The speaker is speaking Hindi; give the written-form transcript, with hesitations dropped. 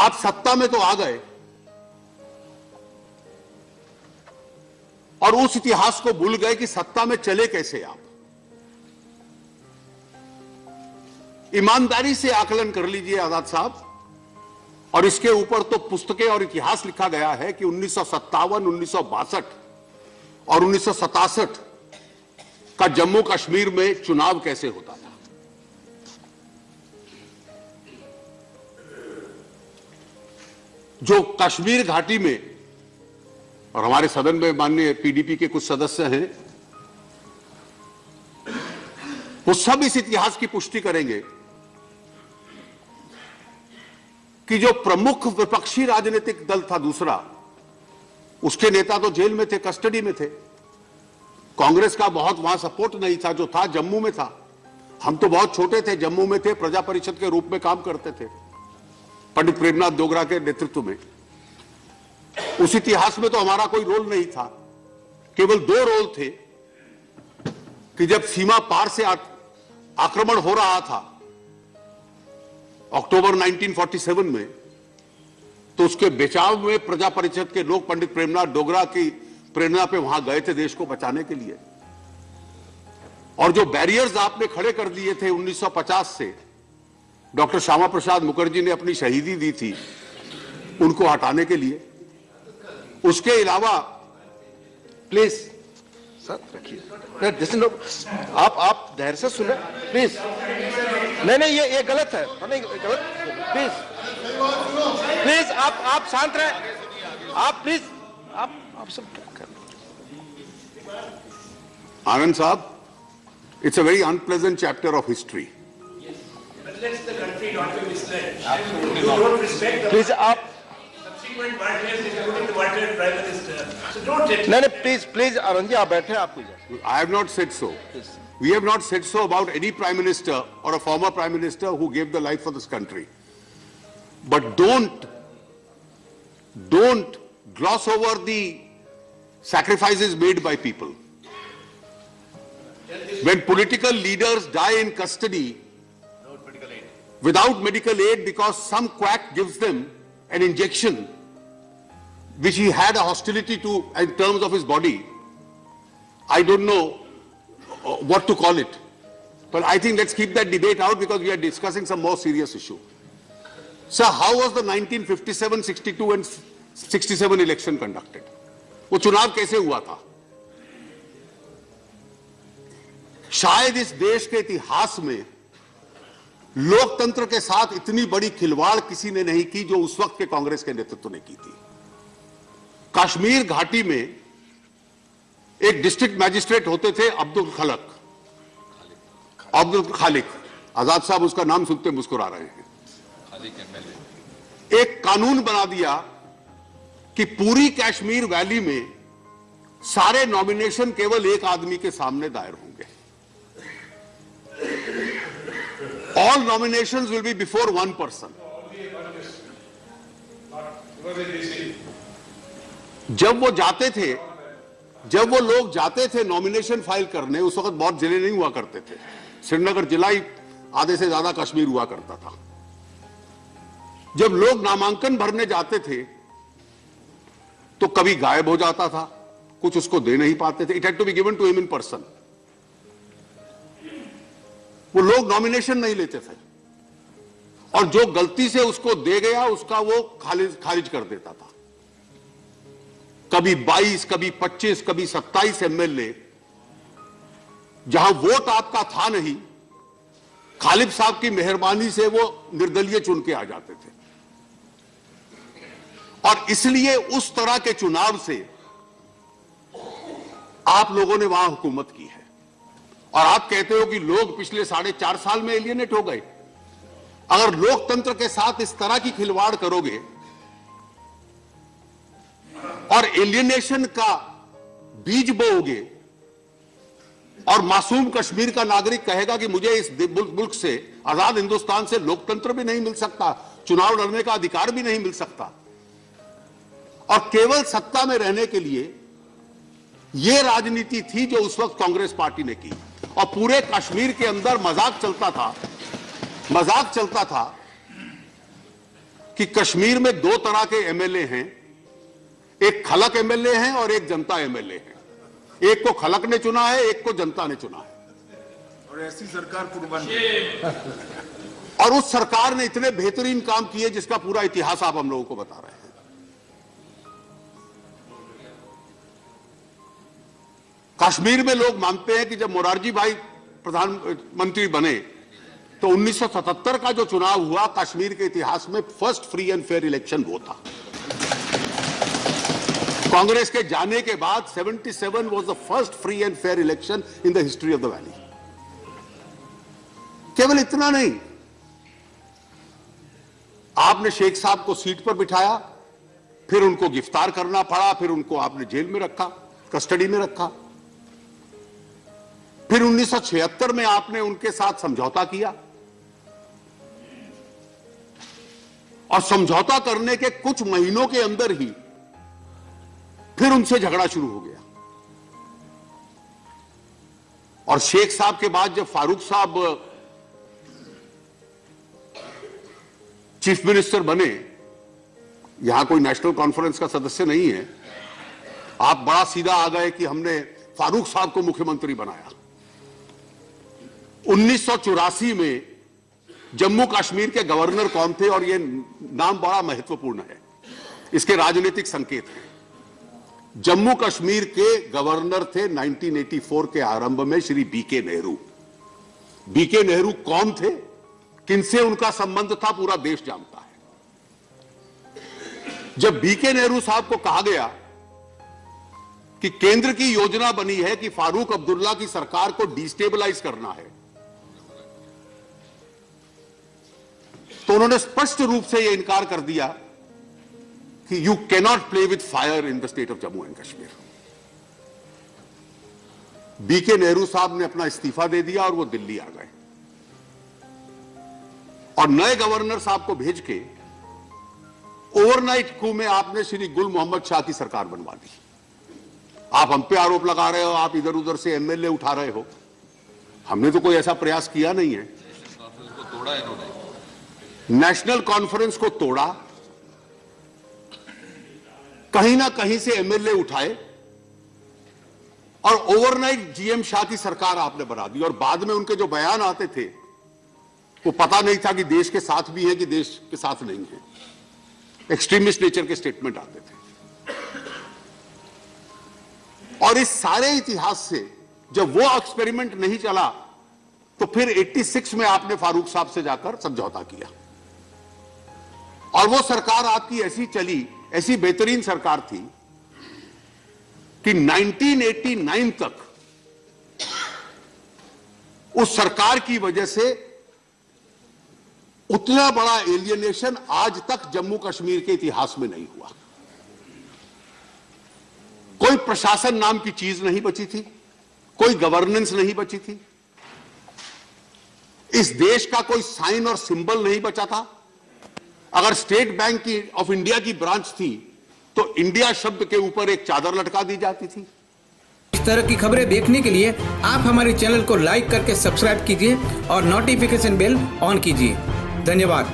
आप सत्ता में तो आ गए और उस इतिहास को भूल गए कि सत्ता में चले कैसे आप। ईमानदारी से आकलन कर लीजिए आजाद साहब, और इसके ऊपर तो पुस्तकें और इतिहास लिखा गया है कि 1957, 1962 और 1967 का जम्मू कश्मीर में चुनाव कैसे होता था। जो कश्मीर घाटी में, और हमारे सदन में माननीय पीडीपी के कुछ सदस्य हैं, वो सब इस इतिहास की पुष्टि करेंगे कि जो प्रमुख विपक्षी राजनीतिक दल था दूसरा, उसके नेता तो जेल में थे, कस्टडी में थे। कांग्रेस का बहुत वहां सपोर्ट नहीं था, जो था जम्मू में था। हम तो बहुत छोटे थे, जम्मू में थे, प्रजा परिषद के रूप में काम करते थे पंडित प्रेमनाथ डोगरा के नेतृत्व में। उस इतिहास में तो हमारा कोई रोल नहीं था, केवल दो रोल थे कि जब सीमा पार से आक्रमण हो रहा था अक्टूबर 1947 में, तो उसके बचाव में प्रजा परिषद के लोग पंडित प्रेमनाथ डोगरा की प्रेरणा पे वहां गए थे देश को बचाने के लिए। और जो बैरियर्स आपने खड़े कर दिए थे 1950 से, डॉक्टर श्यामा प्रसाद मुखर्जी ने अपनी शहीदी दी थी उनको हटाने के लिए। उसके अलावा प्लीज सर रखिए, आप धैर्य से सुने प्लीज। नहीं ये गलत है, नहीं गलत, प्लीज आप शांत रहे, आप प्लीज आप सब आनंद साहब, it's a very unpleasant chapter of history. Please आप नहीं प्लीज आनंद जी आप बैठे, आप I have not said so. We have not said so about any prime minister or a former prime minister who gave the life for this country. But don't gloss over the sacrifices made by people. When political leaders die in custody without medical aid because some quack gives them an injection which he had a hostility to in terms of his body, I don't know what to call it. But I think let's keep that debate out because we are discussing some more serious issue. Sir, how was the 1957, 62 and 67 election conducted? वो चुनाव कैसे हुआ था? शायद इस देश के इतिहास में लोकतंत्र के साथ इतनी बड़ी खिलवाड़ किसी ने नहीं की जो उस वक्त के कांग्रेस के नेतृत्व ने की थी। कश्मीर घाटी में एक डिस्ट्रिक्ट मैजिस्ट्रेट होते थे अब्दुल खालिक, आजाद साहब उसका नाम सुनते मुस्कुरा रहे हैं। एक कानून बना दिया कि पूरी कश्मीर वैली में सारे नॉमिनेशन केवल एक आदमी के सामने दायर होंगे। All nominations will be before one person. जब वो लोग जाते थे नॉमिनेशन फाइल करने, उस वक्त बहुत जिले नहीं हुआ करते थे, श्रीनगर जिला ही आधे से ज्यादा कश्मीर हुआ करता था। जब लोग नामांकन भरने जाते थे तो कभी गायब हो जाता था, कुछ उसको दे नहीं पाते थे। It had to be given to him in person. वो लोग नॉमिनेशन नहीं लेते थे और जो गलती से उसको दे गया उसका वो खारिज कर देता था। कभी 22, कभी 25, कभी 27 एमएलए जहां वोट आपका था नहीं, खालिद साहब की मेहरबानी से वो निर्दलीय चुन के आ जाते थे। और इसलिए उस तरह के चुनाव से आप लोगों ने वहां हुकूमत की है। और आप कहते हो कि लोग पिछले 4.5 साल में एलियनेट हो गए। अगर लोकतंत्र के साथ इस तरह की खिलवाड़ करोगे और एलियनेशन का बीज बोओगे और मासूम कश्मीर का नागरिक कहेगा कि मुझे इस मुल्क से, आजाद हिंदुस्तान से लोकतंत्र भी नहीं मिल सकता, चुनाव लड़ने का अधिकार भी नहीं मिल सकता, और केवल सत्ता में रहने के लिए यह राजनीति थी जो उस वक्त कांग्रेस पार्टी ने की। और पूरे कश्मीर के अंदर मजाक चलता था कि कश्मीर में दो तरह के एमएलए हैं, एक खलक एमएलए हैं और एक जनता एमएलए हैं। एक को खलक ने चुना है, एक को जनता ने चुना है। और ऐसी सरकार कुर्बान और उस सरकार ने इतने बेहतरीन काम किए जिसका पूरा इतिहास आप हम लोगों को बता रहे हैं। कश्मीर में लोग मानते हैं कि जब मोरारजी भाई प्रधानमंत्री बने तो 1977 का जो चुनाव हुआ कश्मीर के इतिहास में first free and fair election वो था। कांग्रेस के जाने के बाद 77 was the first free and fair election in the history of the valley. केवल इतना नहीं, आपने शेख साहब को सीट पर बिठाया, फिर उनको गिरफ्तार करना पड़ा, फिर उनको आपने जेल में रखा, कस्टडी में रखा। फिर 1976 में आपने उनके साथ समझौता किया और समझौता करने के कुछ महीनों के अंदर ही फिर उनसे झगड़ा शुरू हो गया। और शेख साहब के बाद जब फारूक साहब चीफ मिनिस्टर बने, यहां कोई नेशनल कॉन्फ्रेंस का सदस्य नहीं है, आप बड़ा सीधा आ गए कि हमने फारूक साहब को मुख्यमंत्री बनाया। 1984 में जम्मू कश्मीर के गवर्नर कौन थे, और यह नाम बड़ा महत्वपूर्ण है, इसके राजनीतिक संकेत हैं। जम्मू कश्मीर के गवर्नर थे 1984 के आरंभ में श्री बीके नेहरू। बीके नेहरू कौन थे, किनसे उनका संबंध था, पूरा देश जानता है। जब बीके नेहरू साहब को कहा गया कि केंद्र की योजना बनी है कि फारूक अब्दुल्ला की सरकार को डिस्टेबलाइज करना है, तो उन्होंने स्पष्ट रूप से यह इनकार कर दिया कि you cannot play with fire in the state of Jammu and Kashmir. B K Nehru साहब ने अपना इस्तीफा दे दिया और वो दिल्ली आ गए और नए गवर्नर साहब को भेज के ओवरनाइट कू में आपने श्री गुल मोहम्मद शाह की सरकार बनवा दी। आप हम पे आरोप लगा रहे हो, आप इधर उधर से एमएलए उठा रहे हो, हमने तो कोई ऐसा प्रयास किया नहीं है। नेशनल कॉन्फ्रेंस को तोड़ा, कहीं ना कहीं से एमएलए उठाए और ओवरनाइट जीएम शाह की सरकार आपने बना दी। और बाद में उनके जो बयान आते थे वो पता नहीं था कि देश के साथ भी है कि देश के साथ नहीं है, एक्सट्रीमिस्ट नेचर के स्टेटमेंट आते थे। और इस सारे इतिहास से जब वो एक्सपेरिमेंट नहीं चला तो फिर 86 में आपने फारूक साहब से जाकर समझौता किया और वो सरकार आपकी ऐसी चली, ऐसी बेहतरीन सरकार थी कि 1989 तक उस सरकार की वजह से उतना बड़ा एलियनेशन आज तक जम्मू कश्मीर के इतिहास में नहीं हुआ। कोई प्रशासन नाम की चीज नहीं बची थी, कोई गवर्नेंस नहीं बची थी, इस देश का कोई साइन और सिंबल नहीं बचा था। अगर स्टेट बैंक की ऑफ इंडिया की ब्रांच थी तो इंडिया शब्द के ऊपर एक चादर लटका दी जाती थी। इस तरह की खबरें देखने के लिए आप हमारे चैनल को लाइक करके सब्सक्राइब कीजिए और नोटिफिकेशन बेल ऑन कीजिए। धन्यवाद।